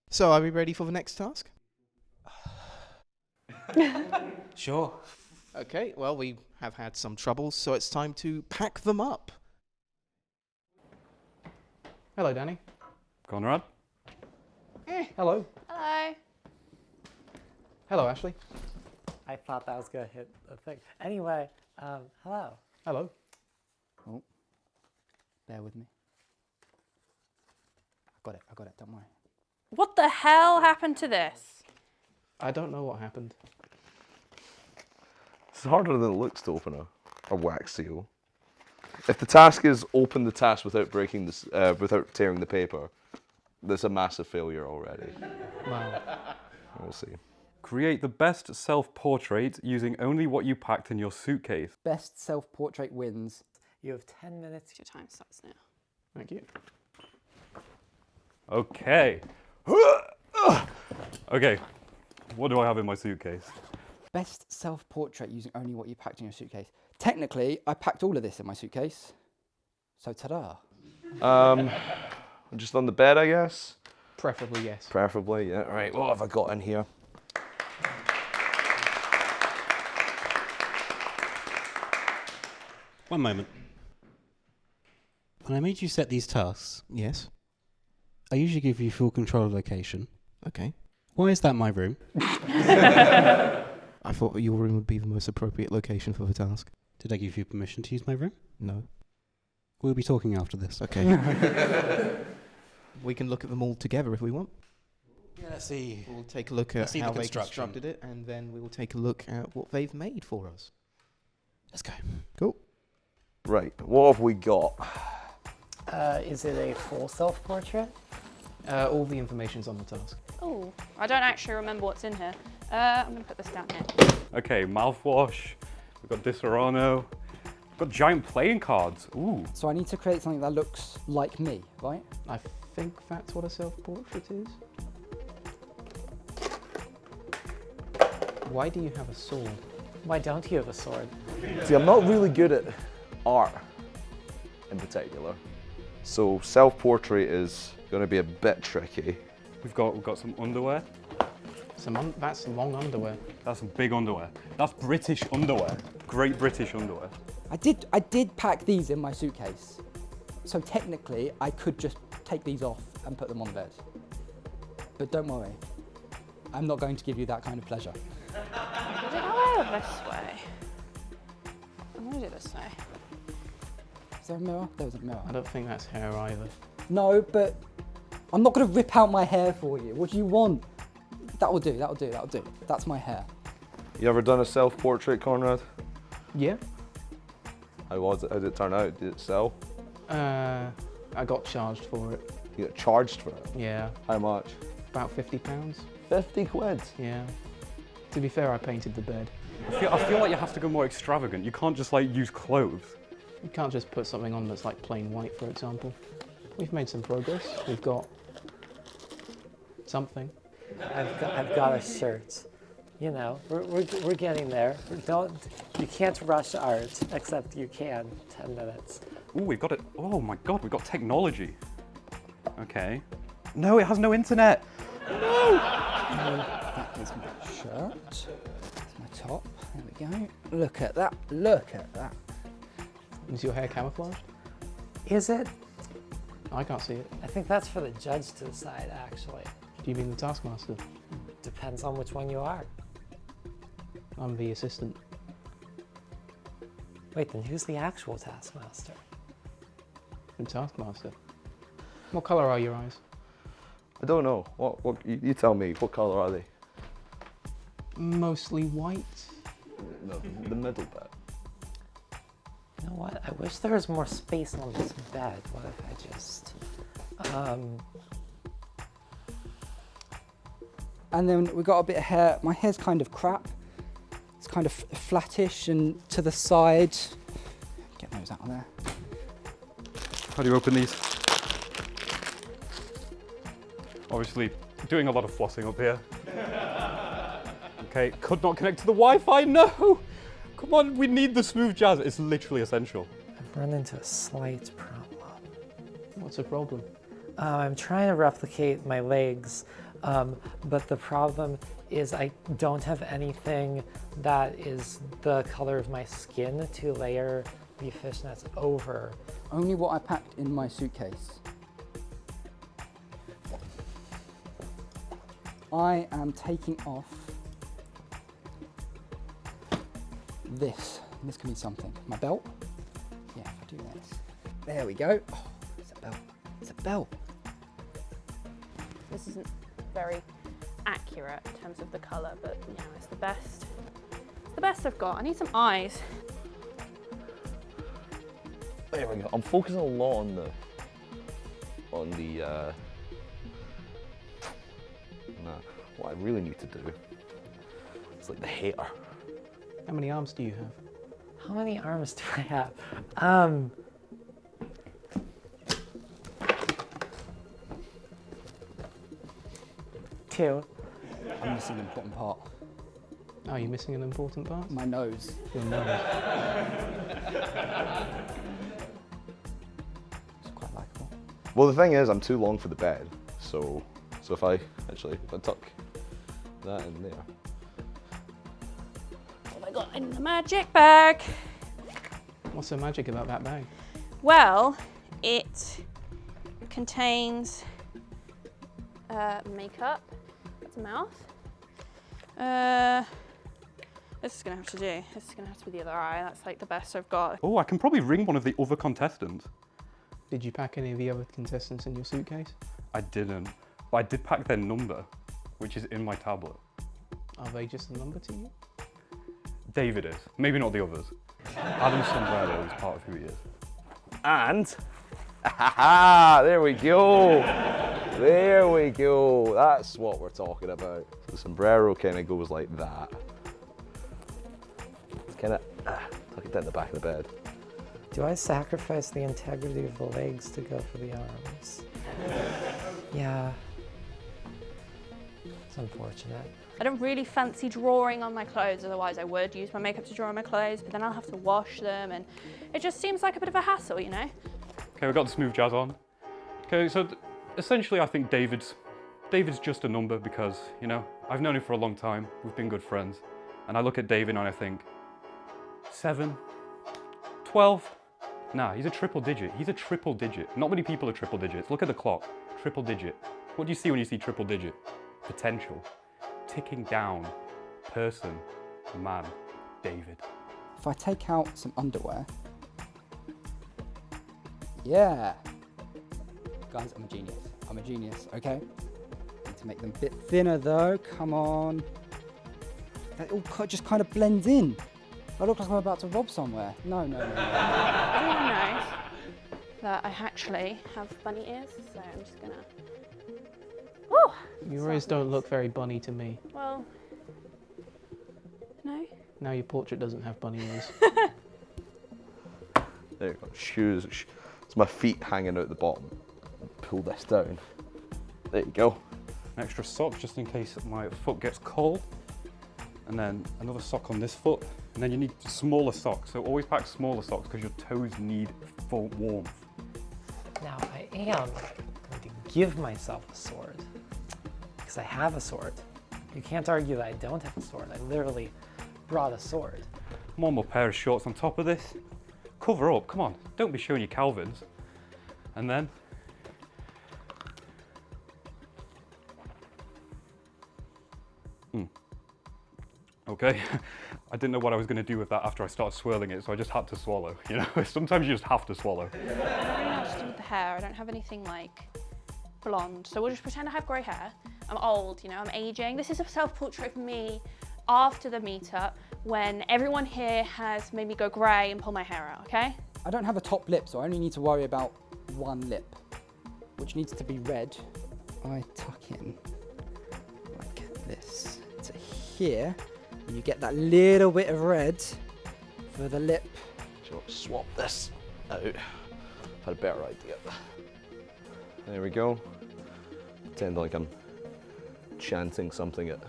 So, are we ready for the next task? Sure. Okay, well, we have had some troubles, so it's time to pack them up. Hello, Danny. Conrad? Hello. Hello. Hello, Ashley. I thought that was going to hit the thing. Anyway, hello. Hello. Oh, bear with me. I got it, don't worry. What the hell happened to this? I don't know what happened. It's harder than it looks to open a wax seal. If the task is open the task without breaking this, without tearing the paper, there's a massive failure already. Wow. We'll see. Create the best self-portrait using only what you packed in your suitcase. Best self-portrait wins. You have 10 minutes. Your time starts now. Thank you. Okay. Okay, what do I have in my suitcase? Best self-portrait using only what you packed in your suitcase. Technically, I packed all of this in my suitcase. So ta-da. Just on the bed, I guess? Preferably, yes. Preferably, yeah. Right, what have I got in here? One moment. When I made you set these tasks, Yes. I usually give you full control of location. Okay. Why is that my room? I thought that your room would be the most appropriate location for the task. Did I give you permission to use my room? No. We'll be talking after this. Okay. We can look at them all together if we want. Yeah, let's see. We'll take a look at Let's see the how they construction. constructed it, and then we will take a look at what they've made for us. Let's go. Cool. Right, what have we got? Is it a full self-portrait? All the information's on the task. Oh, I don't actually remember what's in here. I'm going to put this down here. Okay, mouthwash, we've got Disaronno, we've got giant playing cards. Ooh. So I need to create something that looks like me, right? I think that's what a self-portrait is. Why do you have a sword? Why don't you have a sword? See, I'm not really good at art in particular. So self-portrait is going to be a bit tricky. We've got some underwear. That's long underwear. That's some big underwear. That's British underwear. Great British underwear. I did pack these in my suitcase. So technically, I could just take these off and put them on the bed. But don't worry, I'm not going to give you that kind of pleasure. Did it go over this way? I'm going to do it this way. Is there a mirror? There was a mirror. I don't think that's hair either. No, but I'm not going to rip out my hair for you. What do you want? That'll do. That's my hair. You ever done a self-portrait, Conrad? Yeah. How was it? How did it turn out? Did it sell? I got charged for it. You got charged for it? Yeah. How much? About £50. 50 quid. Yeah. To be fair, I painted the bed. I feel like you have to go more extravagant. You can't just like use clothes. You can't just put something on that's like plain white, for example. We've made some progress. We've got something. I've got a shirt. You know, we're getting there. You can't rush art, except you can 10 minutes. Ooh, we've got it. Oh my God, we've got technology. Okay. No, it has no internet. That is my shirt. That's my top. There we go. Look at that. Look at that. Is your hair camouflaged? Is it? I can't see it. I think that's for the judge to decide, actually. Do you mean the taskmaster? Depends on which one you are. I'm the assistant. Wait, then who's the actual taskmaster? The taskmaster. What colour are your eyes? I don't know. What? You tell me. What colour are they? Mostly white. No, the middle bit. You know what? I wish there was more space on this bed. What if I just... And then we got a bit of hair. My hair's kind of crap. It's kind of flattish and to the side. Get those out of there. How do you open these? Obviously, doing a lot of flossing up here. Okay, could not connect to the Wi-Fi, no! Come on, we need the smooth jazz, it's literally essential. I've run into a slight problem. What's the problem? I'm trying to replicate my legs, but the problem is I don't have anything that is the color of my skin to layer the fishnets over. Only what I packed in my suitcase. I am taking off this. This can be something. My belt. Yeah, if I do this. There we go. Oh, it's a belt. It's a belt. This isn't very accurate in terms of the colour, but you know, it's the best. It's the best I've got. I need some eyes. There we go. I'm focusing a lot on the no, what I really need to do is like the hair. How many arms do you have? How many arms do I have? Two. I'm missing an important part. Oh, you're missing an important part? My nose. Your nose. It's quite likeable. Well, the thing is, I'm too long for the bed, so if I tuck that in there. What have I got in the magic bag? What's so magic about that bag? Well, it contains makeup. That's a mouth. This is gonna have to do. This is gonna have to be the other eye. That's like the best I've got. Oh, I can probably ring one of the other contestants. Did you pack any of the other contestants in your suitcase? I didn't, but I did pack their number, which is in my tablet. Are they just a number to you? David is, maybe not the others. Adam Sombrero is part of who he is. And there we go. There we go. That's what we're talking about. The sombrero kind of goes like that. Kind of tuck it down the back of the bed. Do I sacrifice the integrity of the legs to go for the arms? Yeah. It's unfortunate. I don't really fancy drawing on my clothes, otherwise I would use my makeup to draw on my clothes, but then I'll have to wash them and it just seems like a bit of a hassle, you know? Okay, we've got the smooth jazz on. Okay, so essentially I think David's just a number because, you know, I've known him for a long time, we've been good friends, and I look at David and I think, 7, 12, nah, he's a triple digit. He's a triple digit. Not many people are triple digits. Look at the clock, triple digit. What do you see when you see triple digit? Potential, ticking down, person, man, David. If I take out some underwear, yeah. Guys, I'm a genius. I'm a genius, okay? Need to make them a bit thinner though, come on. That all just kind of blends in. I look like I'm about to rob somewhere. No. Everyone knows that I actually have bunny ears, so I'm just gonna... Oh! Your ears don't look very bunny to me. Well, no. Now your portrait doesn't have bunny ears. There you go. Shoes. It's my feet hanging out the bottom. Pull this down. There you go. An extra sock just in case my foot gets cold. And then another sock on this foot. And then you need smaller socks. So always pack smaller socks because your toes need full warmth. Now I am going to give myself a sword because I have a sword. You can't argue that I don't have a sword. I literally brought a sword. One more pair of shorts on top of this. Cover up, come on. Don't be showing your Calvins. And then okay, I didn't know what I was going to do with that after I started swirling it, so I just had to swallow, you know? Sometimes you just have to swallow. I don't know what to do with the hair. I don't have anything like blonde, so we'll just pretend I have grey hair. I'm old, you know, I'm aging. This is a self-portrait of me after the meetup when everyone here has made me go grey and pull my hair out, okay? I don't have a top lip, so I only need to worry about one lip, which needs to be red. I tuck in like this to here, and you get that little bit of red for the lip. So swap this out. had a better idea. There we go. Pretend like I'm chanting something at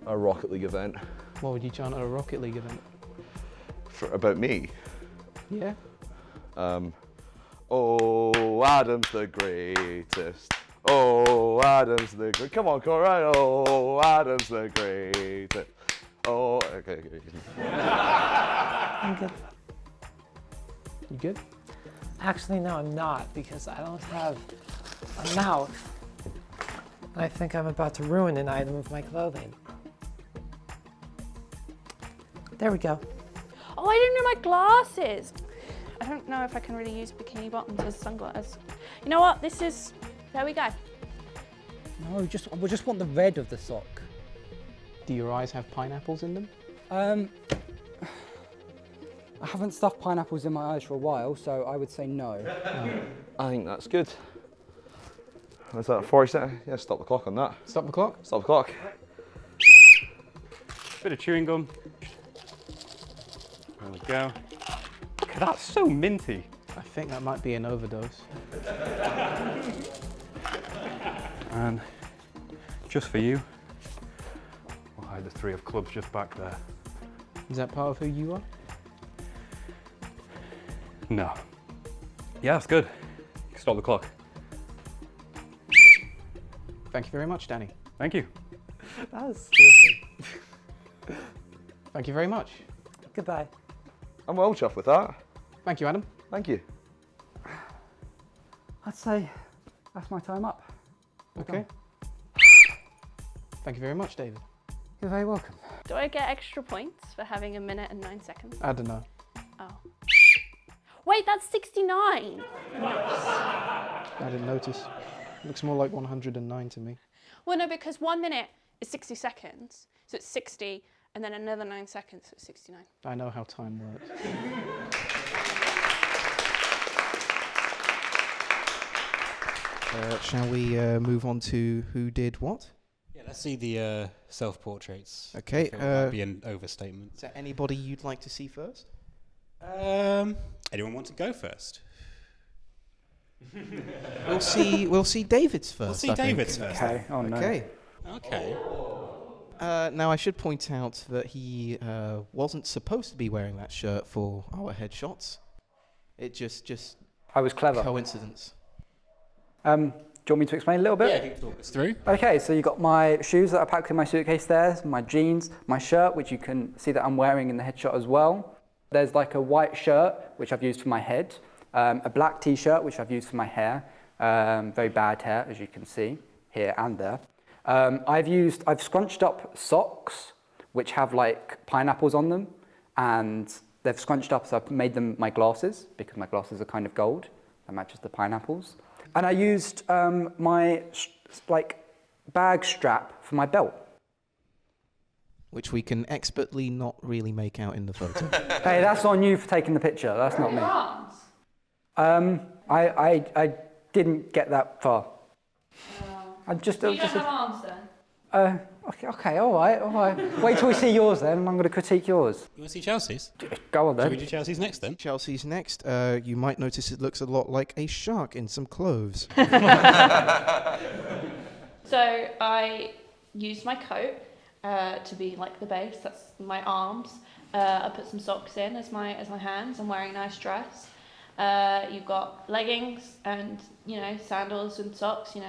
a Rocket League event. What would you chant at a Rocket League event? About me. Yeah. Oh, Adam's the greatest. Oh, Adam's the great. Come on, Cora. Oh, Adam's the greatest. Oh, okay. I'm good. You good? Actually, no, I'm not, because I don't have a mouth. I think I'm about to ruin an item of my clothing. There we go. Oh, I didn't know my glasses. I don't know if I can really use bikini bottoms as sunglasses. You know what? There we go. No, we just want the red of the sock. Do your eyes have pineapples in them? I haven't stuffed pineapples in my eyes for a while, so I would say no. I think that's good. Was that 40 seconds? Yeah, stop the clock on that. Stop the clock. Stop the clock. Bit of chewing gum. There we go. God, that's so minty. I think that might be an overdose. And just for you, we'll hide the 3 of clubs just back there. Is that part of who you are? No. Yeah, that's good. Stop the clock. Thank you very much, Danny. Thank you. That was stupid. Thank you very much. Goodbye. I'm well chuffed with that. Thank you, Adam. Thank you. I'd say that's my time up. Okay. Thank you very much, David. You're very welcome. Do I get extra points for having 1 minute and 9 seconds? I don't know. Oh. Wait, that's 69. I didn't notice. Looks more like 109 to me. Well, no, because 1 minute is 60 seconds, so it's 60, and then another 9 seconds, so it's 69. I know how time works. Shall we move on to who did what? Yeah, let's see the self-portraits. Okay, I feel that might be an overstatement. Is there anybody you'd like to see first? Anyone want to go first? We'll see David's first. We'll see I think. David's first. Okay. Oh no. Okay. Okay. Now I should point out that he wasn't supposed to be wearing that shirt for our headshots. It just I was clever. coincidence. Do you want me to explain a little bit? Yeah, you can talk us through. Okay, so you got my shoes that are packed in my suitcase there, my jeans, my shirt, which you can see that I'm wearing in the headshot as well. There's like a white shirt, which I've used for my head, a black t-shirt, which I've used for my hair, very bad hair, as you can see, here and there. I've scrunched up socks, which have like pineapples on them, and they've scrunched up, so I've made them my glasses, because my glasses are kind of gold, that matches the pineapples. And I used my bag strap for my belt. Which we can expertly not really make out in the photo. Hey, that's on you for taking the picture. That's not me. Arms? I didn't get that far. I just. You don't just have arms then? Okay, all right. Wait till we see yours then, and I'm going to critique yours. You want to see Chelsea's? Go on Shall we then. do Chelsea's next then? Chelsea's next. You might notice it looks a lot like a shark in some clothes. So I used my coat to be like the base. That's my arms. I put some socks in as my hands. I'm wearing a nice dress. You've got leggings and sandals and socks. You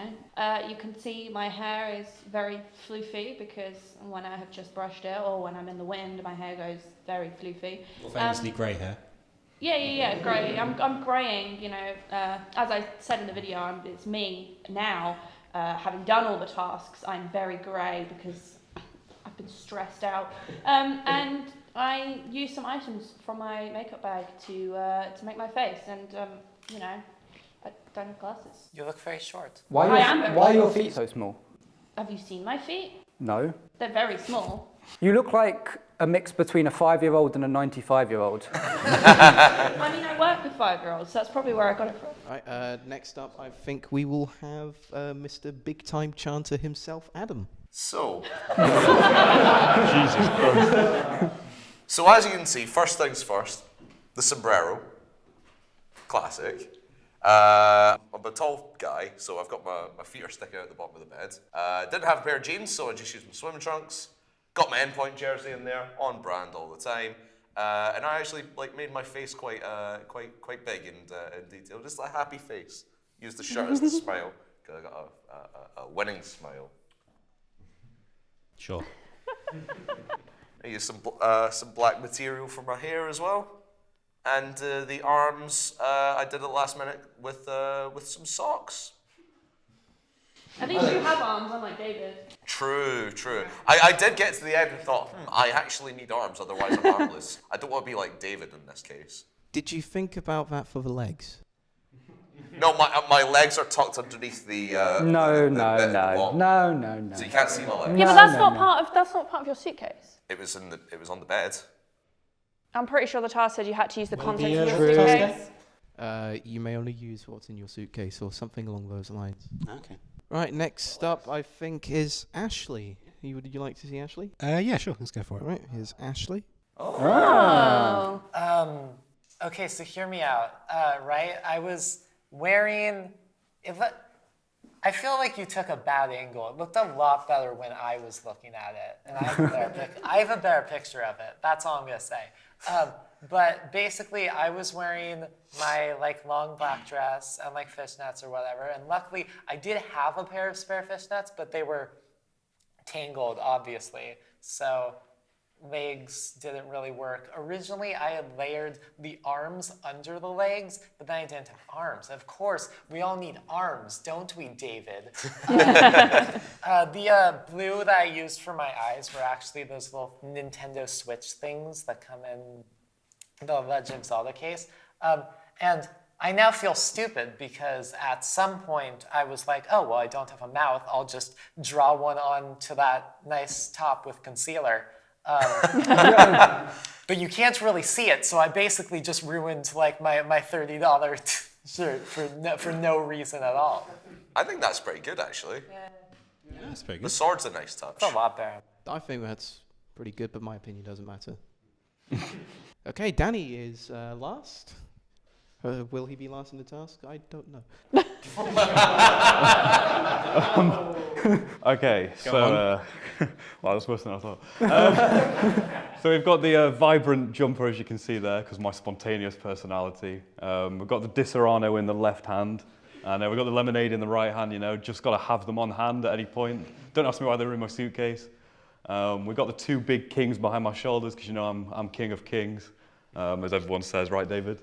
can see my hair is very floofy because when I have just brushed it or when I'm in the wind, my hair goes very floofy. Or famously grey hair. Yeah, grey. I'm greying. As I said in the video, it's me now. Having done all the tasks, I'm very grey because I've been stressed out. And I used some items from my makeup bag to make my face, and I don't have glasses. You look very short. Why are your feet so small? Have you seen my feet? No. They're very small. You look like a mix between a 5-year-old and a 95-year-old. I mean, I work with 5-year-olds, so that's probably where I got it from. Right, next up, I think we will have Mr. Big Time Chanter himself, Adam. So, Jesus Christ. so as you can see, first things first, the sombrero. classic. I'm a tall guy, so I've got my feet are sticking out the bottom of the bed. Didn't have a pair of jeans, so I just used my swim trunks. Got my endpoint jersey in there, on brand all the time. And I actually made my face quite big and in detail, just a happy face. Used the shirt as the smile, because I got a winning smile. Sure. I used some black material for my hair as well. And the arms, I did it last minute with some socks. At least you have arms, unlike David. True. I did get to the end and thought, I actually need arms, otherwise I'm armless. I don't want to be like David in this case. Did you think about that for the legs? No, my legs are tucked underneath the. No. So you can't see my legs. Yeah, but that's not part of your suitcase. It was on the bed. I'm pretty sure the task said you had to use the contents of your true. suitcase. You may only use what's in your suitcase or something along those lines. Okay. Right, next up, I think, is Ashley. Would you like to see Ashley? Yeah, sure. Let's go for it. All right, here's Ashley. Oh. Okay, so hear me out. Right, I was wearing. I feel like you took a bad angle. It looked a lot better when I was looking at it, and I have a better picture of it. That's all I'm gonna say. But basically, I was wearing my long black dress and fishnets or whatever, and luckily I did have a pair of spare fishnets, but they were tangled, obviously. So legs didn't really work. Originally, I had layered the arms under the legs, but then I didn't have arms. Of course, we all need arms, don't we, David? The blue that I used for my eyes were actually those little Nintendo Switch things that come in the Legend of Zelda case. And I now feel stupid because at some point I was like, oh, well, I don't have a mouth. I'll just draw one onto that nice top with concealer. But you can't really see it, so I basically just ruined my $30 shirt for no reason at all. I think that's pretty good, actually. Yeah, that's pretty The good. sword's a nice touch. It's a lot better. I think that's pretty good, but my opinion doesn't matter. Okay, Danny is last. Will he be last in the task? I don't know. Okay, so well, that's worse than I thought. So we've got the vibrant jumper, as you can see there, because my spontaneous personality. We've got the Disaronno in the left hand, and we've got the lemonade in the right hand. Just got to have them on hand at any point. Don't ask me why they're in my suitcase. We've got the two big kings behind my shoulders, because I'm king of kings, as everyone says, right, David?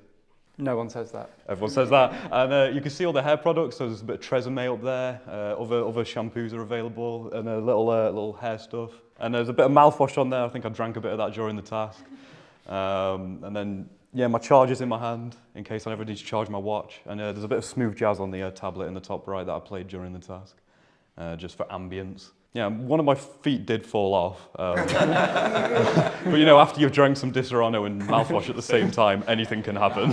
No one says that. Everyone says that. And you can see all the hair products. So there's a bit of Tresemme up there. Other shampoos are available, and a little hair stuff. And there's a bit of mouthwash on there. I think I drank a bit of that during the task. And then, my charger's in my hand in case I ever need to charge my watch. And there's a bit of smooth jazz on the tablet in the top right that I played during the task, just for ambience. Yeah, one of my feet did fall off. But after you've drank some Disaronno and mouthwash at the same time, anything can happen.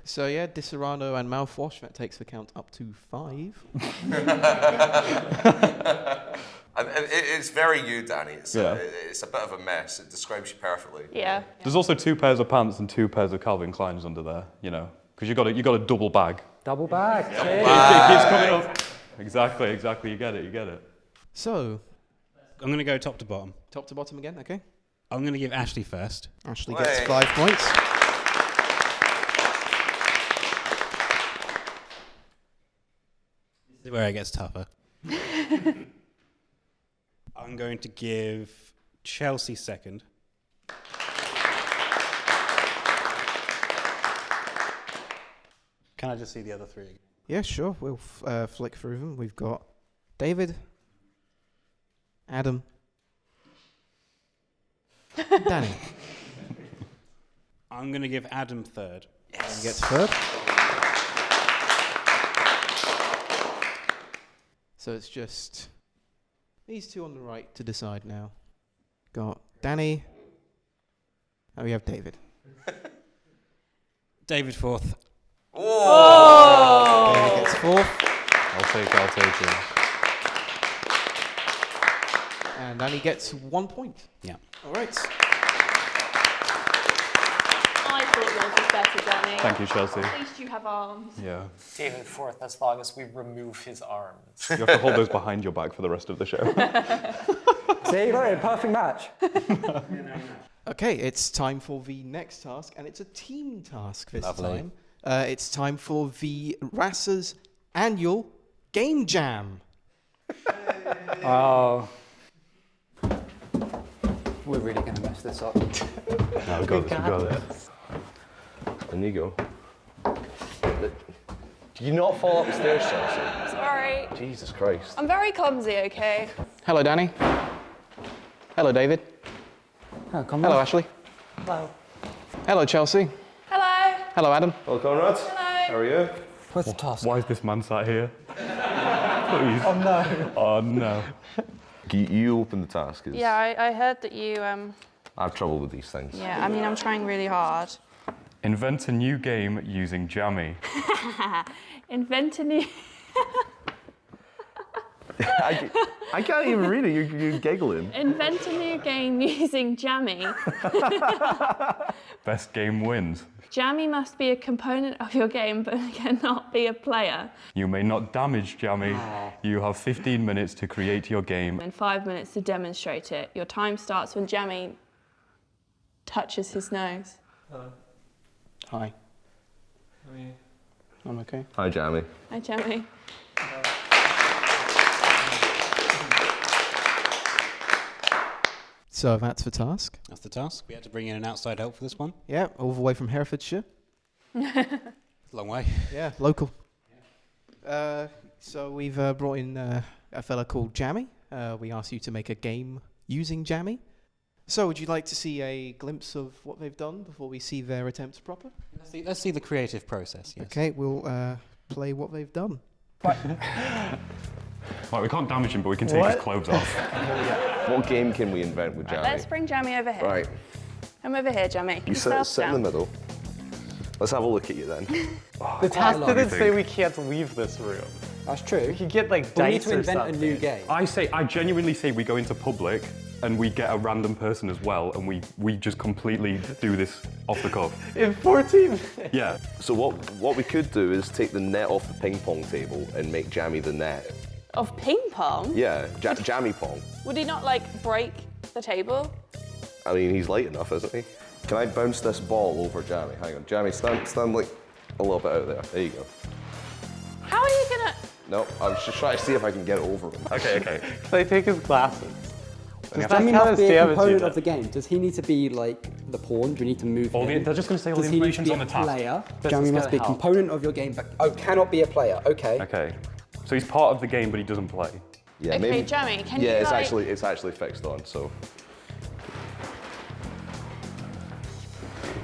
So yeah, Disaronno and mouthwash, that takes the count up to 5. And it's very you, Danny. It's a bit of a mess. It describes you perfectly. Yeah. There's also 2 pairs of pants and 2 pairs of Calvin Kleins under there, because you got a double bag. Double bag. It keeps coming up. Exactly. You get it. So, I'm going to go top to bottom. top to bottom again, okay? I'm going to give Ashley first. Ashley gets 5 points. This is where it gets tougher. I'm going to give Chelsea second. Can I just see the other 3 again? Yeah, sure. We'll flick through them. We've got David, Adam, Danny. I'm going to give Adam third. He gets third. So it's just these 2 on the right to decide now. Got Danny, and we have David. David fourth. Oh! David gets 4th. I'll take it. And Danny gets 1 point. Yeah. All right. I thought yours is better, Danny. Thank you, Chelsea. At least you have arms. Yeah. David fourth, as long as we remove his arms. You have to hold those behind your back for the rest of the show. See, look, perfect match. Okay, it's time for the next task, and it's a team task this Lovely. time. It's time for the RASA's annual Game Jam. Oh. We're really going to mess this up. No, we got this. In you go. Do you not fall up the stairs, Chelsea? Sorry. Jesus Christ. I'm very clumsy, okay? Hello, Danny. Hello, David. Oh, come Hello, on. Ashley. Hello. Hello, Chelsea. Hello. Hello, Adam. Hello, Conrad. Hello. How are you? What's the task? Why is this man sat here? Please. Oh no. Oh no. You open the task. Yeah, I heard that you, I have trouble with these things. yeah, I mean, I'm trying really hard. Invent a new game using Jammy. Invent a new... I can't even read it. You're giggling. Invent a new game using Jammy. Best game wins. Jammy must be a component of your game, but cannot be a player. You may not damage Jammy. You have 15 minutes to create your game. And 5 minutes to demonstrate it. Your time starts when Jammy touches his nose. Hi. I'm okay. Hi, Jamie. Hi, Jammy. So that's the task. That's the task. We had to bring in an outside help for this one. Yeah, all the way from Herefordshire. It's a long way. Yeah, local. So we've brought in a fella called Jammy. We asked you to make a game using Jammy. So would you like to see a glimpse of what they've done before we see their attempts proper? Let's see the creative process. Yes. Okay, we'll play what they've done. Right, we can't damage him, but we can take his clothes off. What game can we invent with Jamie? Let's bring Jammy over here. Right. Come over here, Jammy. You sit in the middle. Let's have a look at you then. The task lot, didn't you say think? we can't leave this room. That's true. We could get like We need dice to or invent something. a new game. I genuinely say we go into public and we get a random person as well, and we just completely do this off the cuff. In 14 minutes. Yeah. So what we could do is take the net off the ping pong table and make Jammy the net. Of ping pong? Yeah, Jammy pong. Would he not like break the table? I mean, he's light enough, isn't he? Can I bounce this ball over Jammy? Hang on, Jammy, stand like a little bit out there. There you go. How are you gonna... No, I was just trying to see if I can get it over him. Okay. Can I take his glasses? Does that Jamie count must as be a damage component unit? of the game. Does he need to be like the pawn? Do we need to move him? They're just going to say all Does the he need to information's be on a the task. player? This Jamie is must gonna be a help. component of your game, but cannot be a player. Okay. Okay. So he's part of the game, but he doesn't play. Yeah, Okay, maybe. Jammy, can Yeah, you it's like... actually fixed on. So.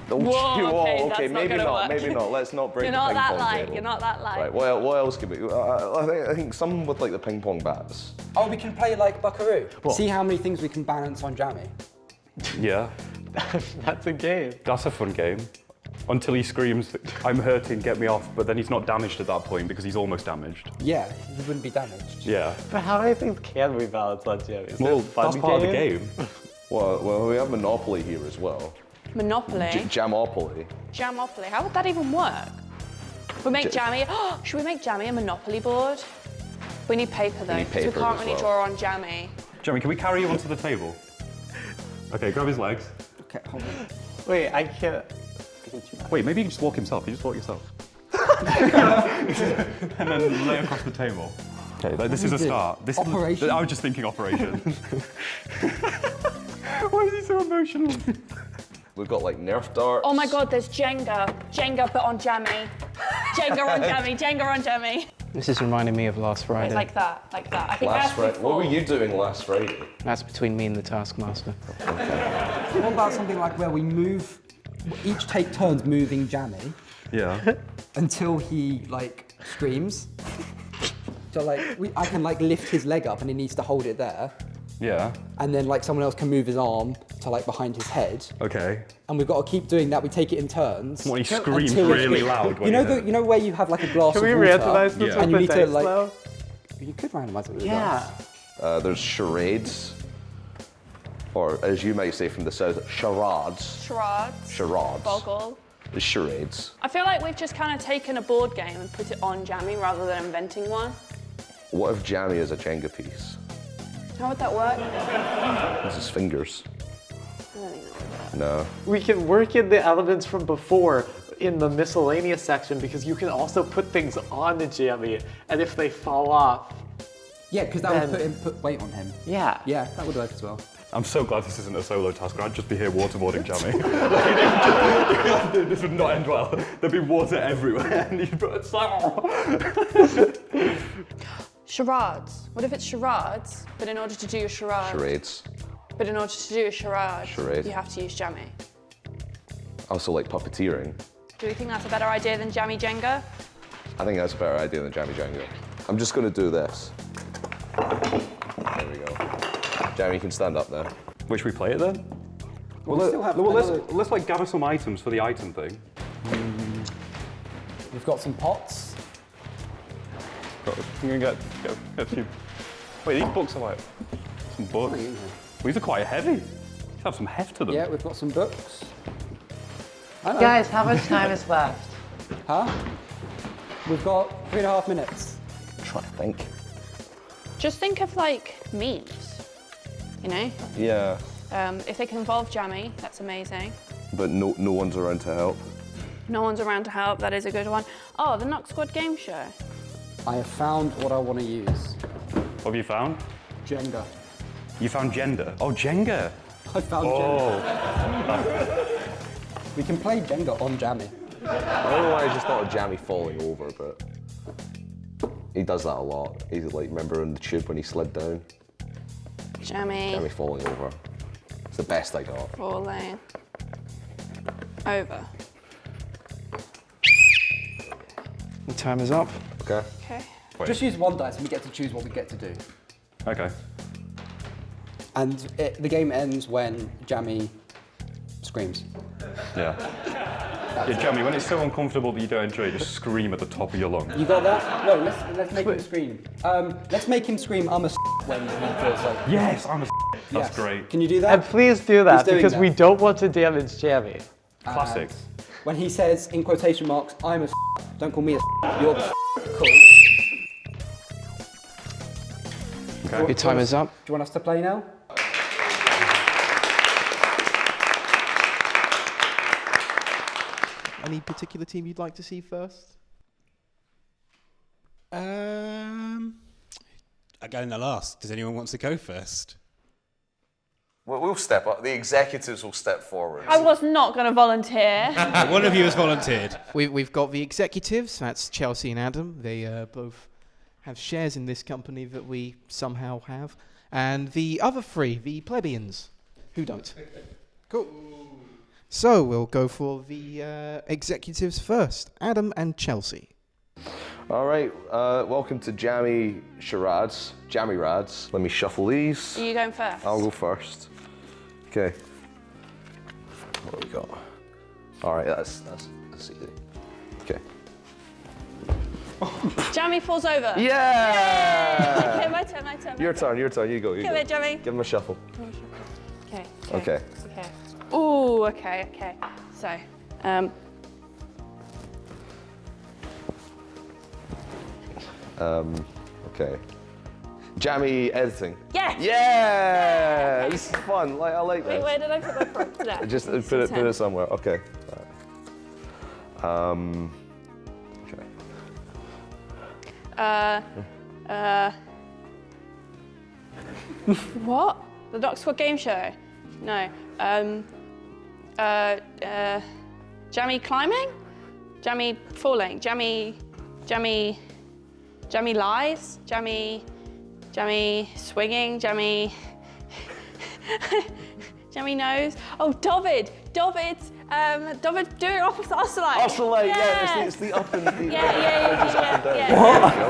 Whoa, okay, that's not maybe gonna not. work. Maybe not. Let's not break You're the not ping that pong light. table. You're not that light. Right. What else can we? I think some with like the ping pong bats. Oh, we can play like Buckaroo. See how many things we can balance on Jammy. Yeah. That's a game. That's a fun game. Until he screams, "I'm hurting, get me off," but then he's not damaged at that point because he's almost damaged. Yeah, he wouldn't be damaged. Yeah. But how many things can we balance on Jammy? Is Well, it a fun that's part of the game. Well, we have Monopoly here as well. Monopoly? Jamopoly. Jamopoly. How would that even work? We make Jammy... should we make Jammy a Monopoly board? We need paper though, need because paper we can't as really well. draw on Jammy. Jamie, can we carry you onto the table? Okay, grab his legs. Okay, hold on. Wait, I can't. Wait, maybe you can just walk himself. You just walk yourself. And then lay across the table. Okay, this is a start. This Operation? I was just thinking operation. Why is he so emotional? We've got like Nerf darts. Oh my god, there's Jenga. Jenga but on Jammy. Jenga on Jammy. Jenga on Jammy. This is reminding me of last Friday. Wait, like that. I think Last that's Friday. before. What were you doing last Friday? That's between me and the Taskmaster. What about something like where we move, each take turns moving Jammy Yeah. until he like screams. So like I can like lift his leg up and he needs to hold it there, Yeah. and then like someone else can move his arm to like behind his head, Okay. and we've got to keep doing that. We take it in turns. What, he screams until it really hits- loud when You know you hit? you know where you have like a glass Can of we water, randomize this Yeah. with and you the need to dice like. though? You could randomize it with the Yeah. dice. There's charades, or as you might say from the south, charades. Charades. Charades. Boggle. It's charades. I feel like we've just kind of taken a board game and put it on Jammy rather than inventing one. What if Jammy is a Jenga piece? How would that work? It's his fingers. I don't think that would work. No. We can work in the elements from before in the miscellaneous section because you can also put things on the Jammy, and if they fall off, Yeah, because that Then- would put weight on him. yeah. Yeah, that would work as well. I'm so glad this isn't a solo task. I'd just be here waterboarding Jammy. This would not end well. There'd be water everywhere. And you'd put Charades. What if it's charades, but in order to do a charade, Charades. but in order to do a charade, Charade. you have to use Jammy. I also like puppeteering. Do we think that's a better idea than Jammy Jenga? I think that's a better idea than Jammy Jenga. I'm just going to do this. There we go. Jammy, you can stand up now. Which we play it then? Well, we still have let's another- like gather some items for the item thing. We've got some pots. I'm gonna get a few. Wait, these books are like some books. These are quite heavy. These have some heft to them. Yeah, we've got some books. I know. Guys, how much time is left? Huh? We've got 3.5 minutes. I'm trying to think. Just think of like memes, you know? Yeah, If they can involve Jammy, that's amazing. but no one's around to help. No one's around to help, that is a good one. Oh, the Knock Squad game show. I have found what I want to use. What have you found? Jenga. You found gender. Oh, Jenga. I found Jenga. We can play Jenga on Jammy. I don't know why I just thought of Jammy falling over, but he does that a lot. He's like, remember in the tube when he slid down? Jammy Jammy falling over. It's the best I got. falling over. The time is up. Okay. Okay. Wait. Just use one dice and we get to choose what we get to do. Okay. And the game ends when Jammy screams. Yeah. Yeah, Jamie, when it's so uncomfortable that you don't enjoy it, just scream at the top of your lungs. You got that? No, let's make him scream. Let's make him scream, I'm a when he feels like... Yes, I'm a That's Yes. great. Can you do And that? please do that Who's doing because that? we don't want to damage Jammy. Classic. When he says, in quotation marks, I'm a don't call me a you're the cool. Okay. Your time is up. Do you want us to play now? Any particular team you'd like to see first? I'm going the last. Does anyone want to go first? We'll step up. The executives will step forward. I was not going to volunteer. One of you has volunteered. We've got the executives, that's Chelsea and Adam. They both have shares in this company that we somehow have. And the other three, the plebeians, who don't. Cool. So we'll go for the executives first, Adam and Chelsea. All right, welcome to Jammy Charades, Jammy Rads. Let me shuffle these. Are you going first? I'll go first. Okay. What do we got? All right, that's easy. Okay. Jammy falls over. Yeah! Okay, my turn, my turn. Your turn. You go. You Come go. here, Jammy. Give him a shuffle. Okay. Okay. Okay. Ooh, okay. So, Okay. Jammy editing. yes! Yeah! This is fun. I like Wait, this. where did I put my prop today? Just put it somewhere. Okay. All right. Okay. What? The Knock Squad game show? No. Jammy climbing? Jammy falling? Jammy lies? Jammy swinging? Jammy knows? Oh, David doing oscillate. Oscillate, yeah, it's the up and the Yeah. down.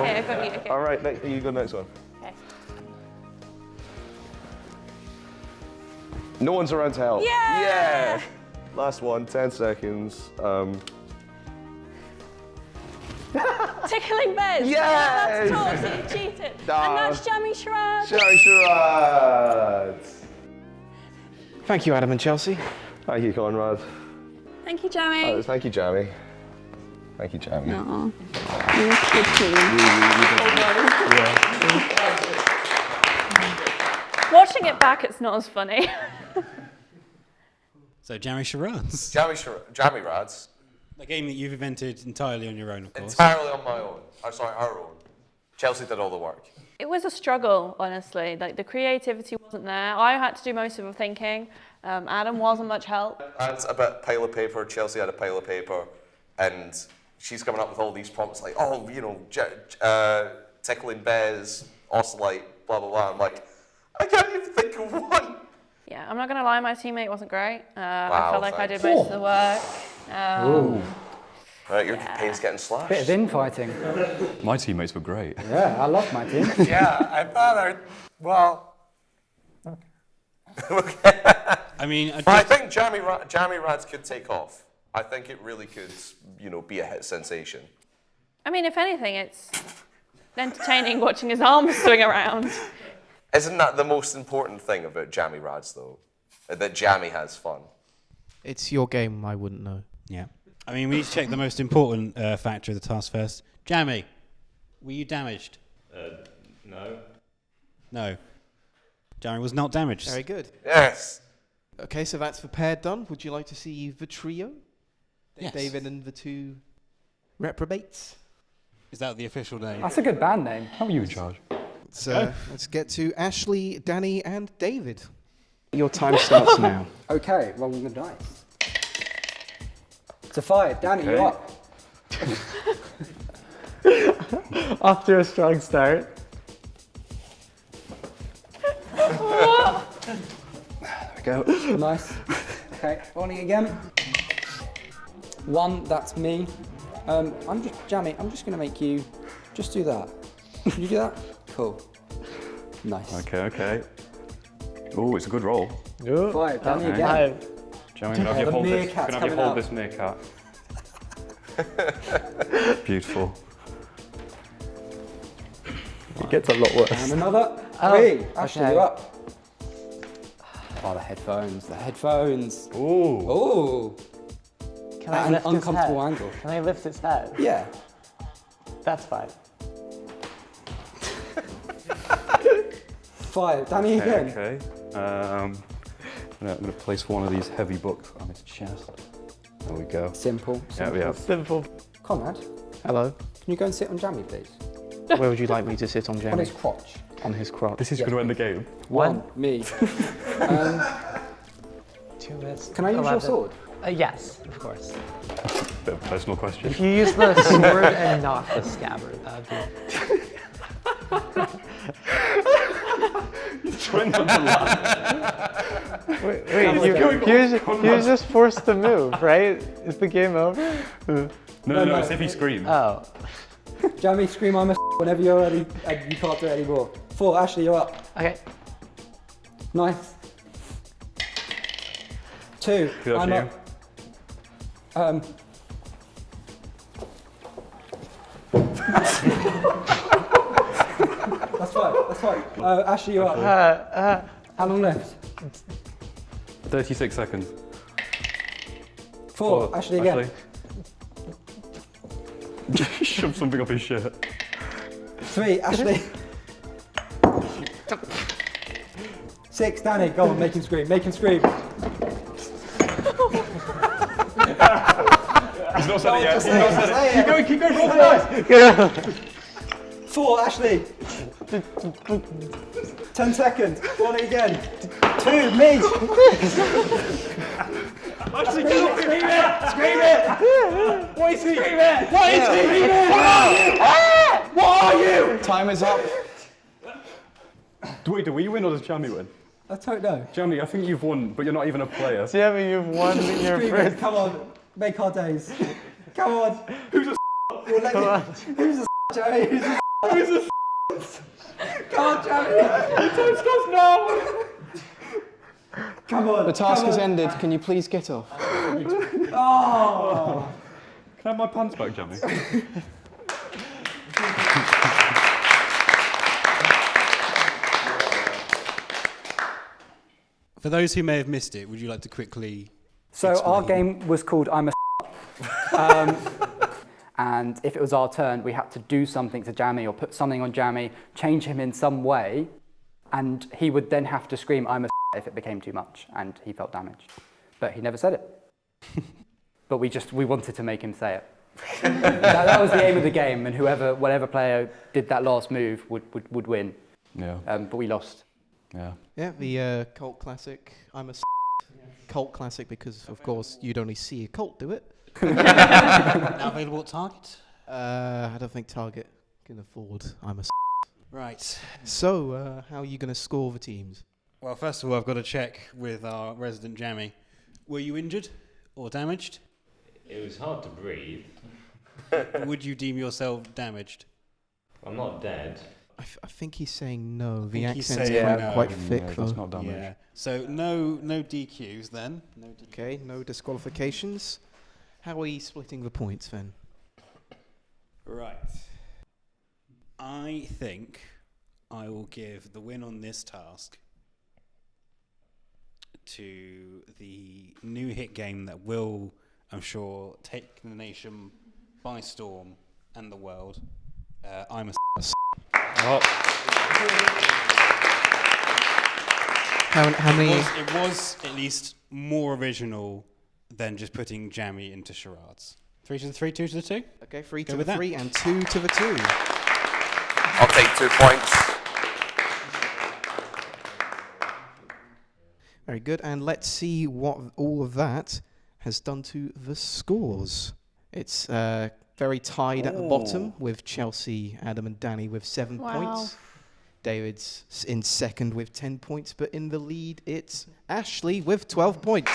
Okay, I got you. Okay. All right, you go next one. Okay. No one's around to help. Yeah! Last one, 10 seconds. Tickling beds. Yes! That's talk, so you cheated. Nah. And that's Jammy Charade. Jammy Charades. Thank you, Adam and Chelsea. Thank you, Conrad. Thank Thank you, Jamie. Oh, thank you, Jamie. Thank you, Jamie. Aw. Watching it back, it's not as funny. So, Jammy Charades. Jammy Rads. A game that you've invented entirely on your own, of course. Entirely on my own. Sorry, our own. Chelsea did all the work. It was a struggle, honestly. Like, the creativity wasn't there. I had to do most of the thinking. Adam wasn't much help. I had a bit pile of paper, Chelsea had a pile of paper, and she's coming up with all these prompts like, oh, you know, tickling bears, oscillate, blah, blah, blah. I'm like, I can't even think of one. Yeah, I'm not going to lie, my teammate wasn't great. I Wow, felt like I thanks. did most of the work. Right, your pain's getting slashed. Bit of infighting. My teammates were great. Yeah, I love my team. Yeah, I thought well. I mean, But I think Jammy Rads could take off. I think it really could, you know, be a hit sensation. I mean, if anything, it's entertaining watching his arms swing around. Isn't that the most important thing about Jammy Rads, though? That Jammy has fun. It's your game, I wouldn't know. yeah. I mean, we need to check the most important factor of the task first. Jammy, were you damaged? No. No. Jammy was not damaged. Very good. Yes. Okay, so that's the pair done. Would you like to see the trio? Yes. David and the two reprobates? Is that the official name? That's a good band name. How are you in charge? So let's get to Ashley, Danny, and David. Your time starts now. Okay, rolling the dice. It's a 5. Danny, you're up. After a strong start. There we go. Nice. Okay, rolling again. 1, that's me. Jammy, I'm just going to make you just do that. You do that? Cool. Nice. Okay. Oh, it's a good roll. 5, Danny Okay. again. Jamie, I'm gonna have you The hold this. meerkat's Gonna have you coming hold out. this meerkat. Beautiful. It gets a lot worse. And another 3. Ashley, okay. you're up. Oh, the headphones. The headphones. Ooh. Oh, Can at I an lift its uncomfortable head? angle. Can I lift its head? Yeah. That's fine. 5, Danny again. Okay. I'm gonna place one of these heavy books on his chest. There we go. Simple. Yeah. Simple. Conrad, Hello. can you go and sit on Jammy, please? Where would you like me to sit on On Jamie? his crotch. On his crotch. This is gonna end the game. 1, me. 2 minutes. Can I use your 11. sword? Yes, of course. Bit of a personal question. If you use the sword and not the scabbard, that'd be. Wait, you're just forced to move, right? Is the game over? No, it's if he screams. Oh. Jammy, scream I'm a whenever you're ready and you can't do it anymore. 4, Ashley, you're up. Okay. Nice. 2, Good I'm after up. That's fine. Ashley, you're up. How long left? 36 seconds. 4, Ashley again. Shove something up his shirt. 3, Ashley. 6, Danny, go on, make him scream, He's not said it yet. He's not said it. Keep going, roll the dice. 4, Ashley. 10 seconds. 1 again. 2, me. Actually, Scream it. what is he? Scream it. What is he? What are you? Time is up. Wait, do we win or does Jamie win? I don't know. Jamie, I think you've won, but you're not even a player. Jamie, you've won your Scream first. it. Come on. Make our days. Come on. Who's a We'll let you. Who's a Jamie? Who's a Come on, Jamie. time starts now? Come on. The task come has on. ended. Can you please get off? Oh. Can I have my pants back, Jamie? For those who may have missed it, would you like to quickly So our game was called I'm a and if it was our turn, we had to do something to Jammy or put something on Jammy, change him in some way, and he would then have to scream I'm a if it became too much and he felt damaged. But he never said it. But we wanted to make him say it. that was the aim of the game, and whatever player did that last move would win. Yeah. But we lost. Yeah. Yeah, the cult classic. I'm a cult classic because, of course, you'd only see a cult do it. Now available at Target. I don't think Target can afford I'm a Right. So, how are you going to score the teams? Well, first of all, I've got to check with our resident Jammy. Were you injured or damaged? It was hard to breathe. Would you deem yourself damaged? I'm not dead. I think he's saying no. The think he's accent's saying quite no. thick, Yeah, though. that's not damage. Yeah. So no DQs then. Okay, no disqualifications. How are we splitting the points then? Right. I think I will give the win on this task to the new hit game that will, I'm sure, take the nation by storm and the world. I'm a How many? It was at least more original than just putting Jammy into charades. 3 to the 3, 2 to the 2? Okay, 3 Go to with the that. 3 and 2 to the 2. I'll take 2 points. Very good, and let's see what all of that has done to the scores. It's very tied at the bottom with Chelsea, Adam and Danny with 7 points. David's in second with 10 points, but in the lead it's Ashley with 12 points.